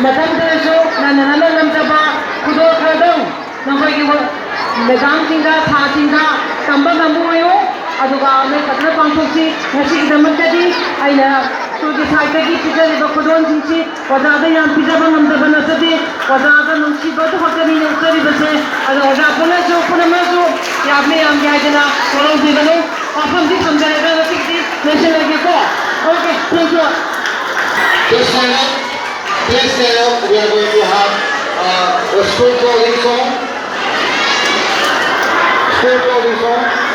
ꯃꯊꯪꯗꯁꯨ ꯅꯪꯅ ꯉꯝꯖꯕ ꯈꯨꯗꯣꯜ ꯈꯔꯗꯪ ꯅꯈꯣꯏꯒꯤ ꯃꯦꯗꯥꯝꯁꯤꯡꯗ ꯊꯥꯁꯤꯡꯗ ꯇꯝꯕ ꯉꯝꯕ ꯑꯣꯏꯌꯨ ꯑꯗꯨꯒ ꯅꯣꯏ ꯐꯖꯅ ꯄꯥꯡꯊꯣꯛꯁꯤ ꯉꯁꯤꯒꯤꯗꯃꯛꯇꯗꯤ ꯑꯩꯅ ꯁ꯭ꯀꯨꯜꯒꯤ ꯁꯥꯏꯠꯇꯒꯤ ꯄꯤꯖꯔꯤꯕ ꯈꯨꯗꯣꯜꯁꯤꯡꯁꯤ ꯑꯣꯖꯥꯗ ꯌꯥꯝ ꯄꯤꯖꯕ ꯉꯝꯗꯕ ꯅꯠꯆꯗꯦ ꯑꯣꯖꯥꯗ ꯅꯨꯡꯁꯤꯕꯗꯨ ꯈꯛꯇꯅꯤ ꯎꯠꯆꯔꯤꯕꯁꯦ ꯑꯗꯣ ꯑꯣꯖꯥ ꯄꯨꯝꯅꯃꯛꯁꯨ ꯌꯥꯝꯅ ꯌꯥꯏꯗꯅ ꯂꯧꯕꯤꯒꯅꯨ ꯋꯥꯐꯝꯗꯤ ꯊꯝꯖꯔꯒ ꯉꯁꯤꯒꯤꯗꯤ ꯂꯣꯏꯁꯤꯜꯂꯒꯦꯀꯣ okay thank you. Please stand up. We are going to have a school clothing song. School clothing song.